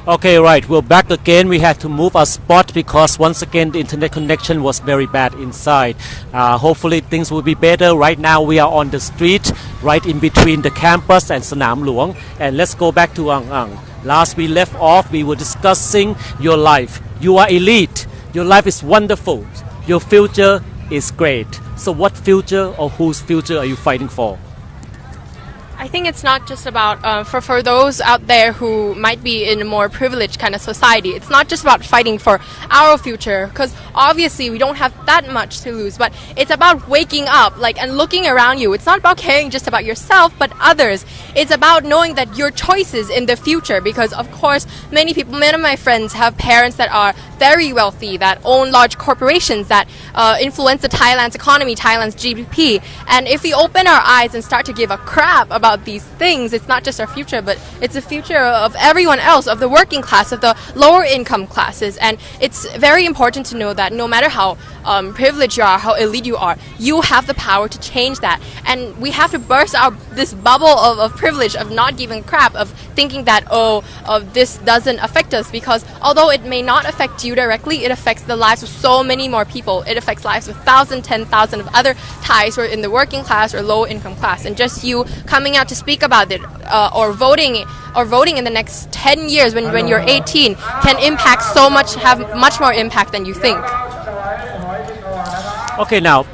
Okay, right. We're back again. We had to move our spot because once again the internet connection was very bad inside. Hopefully things will be better. Right now we are on the street, right in between the campus and สนามหลวง And let's go back to Ang. Last we left off, we were discussing your life. You are elite. Your life is wonderful. Your future is great. So what future or whose future are you fighting for? I think it's not just about for those out there who might be in a more privileged kind of society. It's not just about fighting for our future because obviously we don't have that much to lose. But it's about waking up, and looking around you. It's not about caring just about yourself, but others. It's about knowing that your choices in the future. Because of course, many of my friends have parents that are very wealthy, that own large corporations, that influence the Thailand's economy, Thailand's GDP. And if we open our eyes and start to give a crap about these things, it's not just our future, but it's the future of everyone else, of the working class, of the lower income classes. And it's very important to know that no matter how privileged you are, how elite you are, you have the power to change that. And we have to burst out this bubble of privilege, of not giving a crap, of thinking that, this doesn't affect us, because although it may not affect you directly, it affects the lives of so many more people. It affects lives of 1,000, 10,000 of other Thais who are in the working class or low income class. And just you coming out to speak about it or voting in the next 10 years when you're 18 can impact so much, have much more impact than you think. Okay, now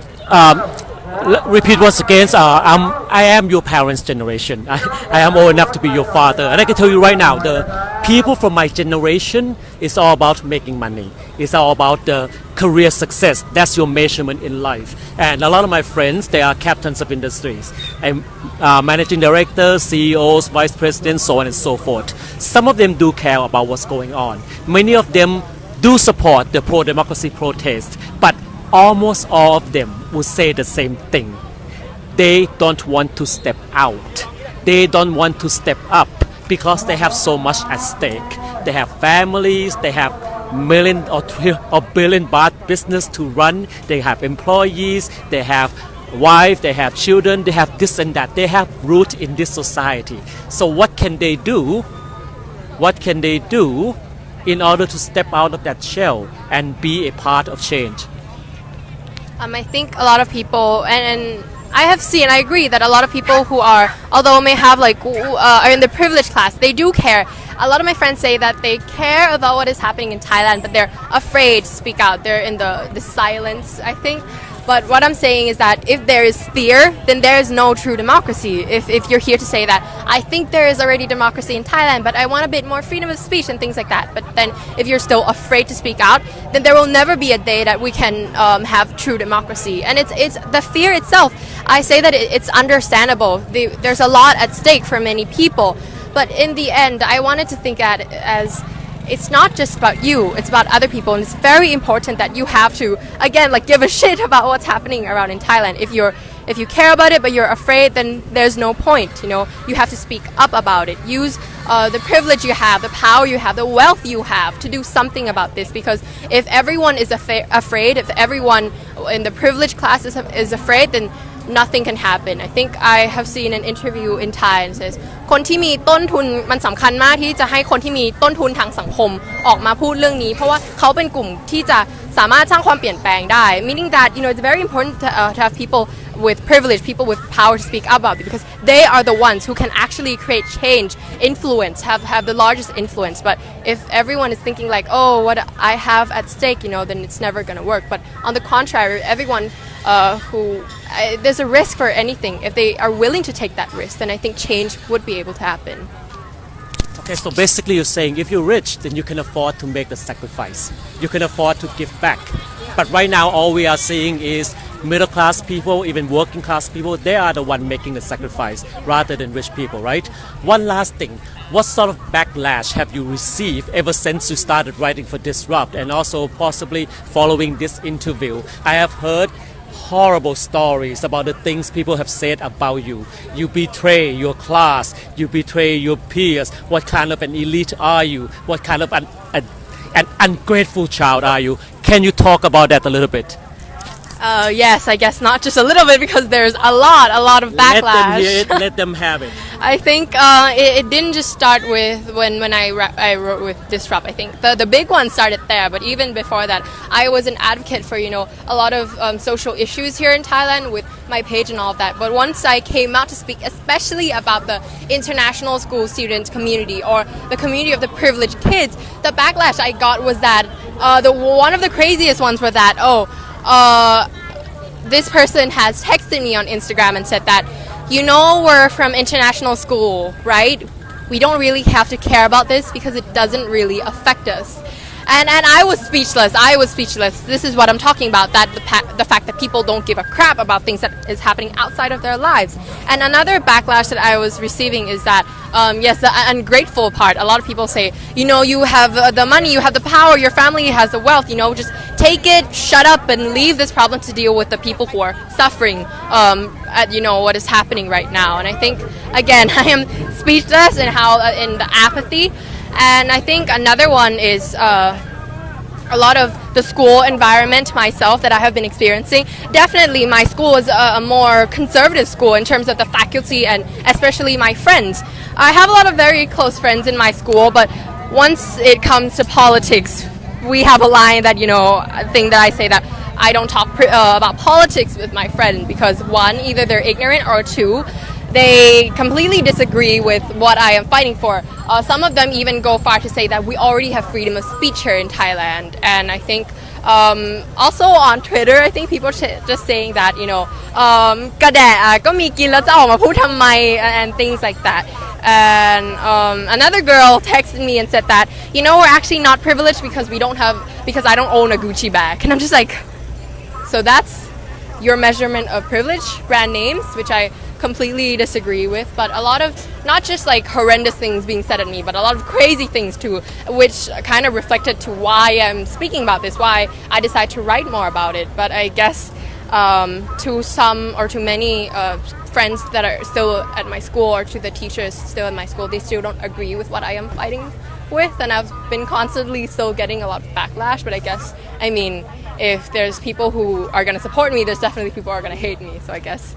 repeat once again. I am your parents' generation. I am old enough to be your father, and I can tell you right now, the people from my generation is all about making money. It's all about the career success. That's your measurement in life. And a lot of my friends, they are captains of industries, and managing directors, CEOs, vice presidents, so on and so forth. Some of them do care about what's going on. Many of them do support the pro-democracy protest, but almost all of them will say the same thing. They don't want to step out. They don't want to step up because they have so much at stake. They have families, they have million or billion baht business to run, they have employees, they have wife, they have children, they have this and that. They have root in this society. So what can they do? What can they do in order to step out of that shell and be a part of change? I think a lot of people, and I have seen, I agree that a lot of people who are, although may have are in the privileged class, they do care. A lot of my friends say that they care about what is happening in Thailand, but they're afraid to speak out. They're in the silence, I think. But what I'm saying is that if there is fear, then there is no true democracy. If you're here to say that, I think there is already democracy in Thailand, but I want a bit more freedom of speech and things like that. But then if you're still afraid to speak out, then there will never be a day that we can have true democracy. And it's the fear itself. I say that it's understandable. There's a lot at stake for many people. But in the end, I wanted to think at it as it's not just about you, it's about other people, and it's very important that you have to, again, give a shit about what's happening around in Thailand. If you care about it but you're afraid, then there's no point. You have to speak up about it. Use the privilege you have, the power you have, the wealth you have to do something about this, because if everyone is afraid, if everyone in the privileged classes is afraid, then nothing can happen. I think I have seen an interview in Thai and says คนที่มีต้นทุนมันสำคัญมากที่จะให้คนที่มีต้นทุนทางสังคมออกมาพูดเรื่องนี้เพราะว่าเขาเป็นกลุ่มที่จะสามารถสร้างความเปลี่ยนแปลงได้ meaning that it's very important to have people with privilege, people with power to speak up about it, because they are the ones who can actually create change, influence, have the largest influence. But if everyone is thinking what I have at stake, then it's never going to work. But on the contrary, everyone there's a risk for anything. If they are willing to take that risk, then I think change would be able to happen. Okay, so basically you're saying if you're rich, then you can afford to make the sacrifice. You can afford to give back. But right now, all we are seeing is middle class people, even working class people, they are the one making the sacrifice rather than rich people, right? One last thing, what sort of backlash have you received ever since you started writing for Disrupt and also possibly following this interview? I have heard horrible stories about the things people have said about you. You betray your class, you betray your peers. What kind of an elite are you? What kind of an ungrateful child are you? Can you talk about that a little bit? Yes, I guess not just a little bit, because there's a lot of backlash. Let them hear it. Let them have it. I think it didn't just start with when I wrote with Disrupt. I think the big one started there, but even before that, I was an advocate for a lot of social issues here in Thailand with my page and all of that. But once I came out to speak, especially about the international school student community or the community of the privileged kids, the backlash I got was that one of the craziest ones were that this person has texted me on Instagram and said that, we're from international school, right? We don't really have to care about this because it doesn't really affect us. And I was speechless. This is what I'm talking about, that the fact that people don't give a crap about things that is happening outside of their lives. And another backlash that I was receiving is that, yes, the ungrateful part. A lot of people say, you have the money, you have the power, your family has the wealth, just take it, shut up, and leave this problem to deal with the people who are suffering at, what is happening right now. And I think, again, I am speechless in the apathy. And I think another one is a lot of the school environment myself that I have been experiencing. Definitely my school is a more conservative school in terms of the faculty and especially my friends. I have a lot of very close friends in my school, but once it comes to politics, we have a line that, a thing that I say that I don't talk about politics with my friend because one, either they're ignorant or two, they completely disagree with what I am fighting for. Some of them even go far to say that we already have freedom of speech here in Thailand. And I think also on Twitter, I think people are just saying that, กระแดะก็มีกินแล้วจะออกมาพูดทำไม and things like that. And another girl texted me and said that, we're actually not privileged because I don't own a Gucci bag. And I'm just like, so that's your measurement of privilege, brand names, which I completely disagree with, but a lot of not just like horrendous things being said at me, but a lot of crazy things too, which kind of reflected to why I'm speaking about this, why I decided to write more about it. But I guess to some or to many friends that are still at my school or to the teachers still at my school, they still don't agree with what I am fighting with, and I've been constantly still getting a lot of backlash. But I guess, if there's people who are going to support me, there's definitely people who are going to hate me, so I guess.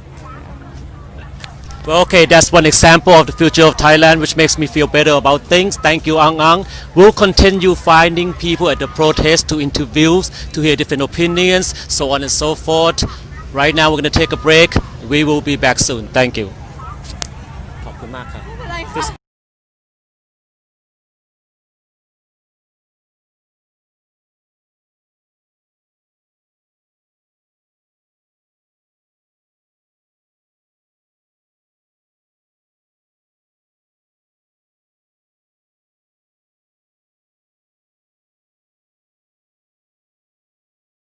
Well, okay, that's one example of the future of Thailand, which makes me feel better about things. Thank you, Ang Ang. We'll continue finding people at the protest to interviews, to hear different opinions, so on and so forth. Right now, we're going to take a break. We will be back soon. Thank you. ขอบคุณมากครับ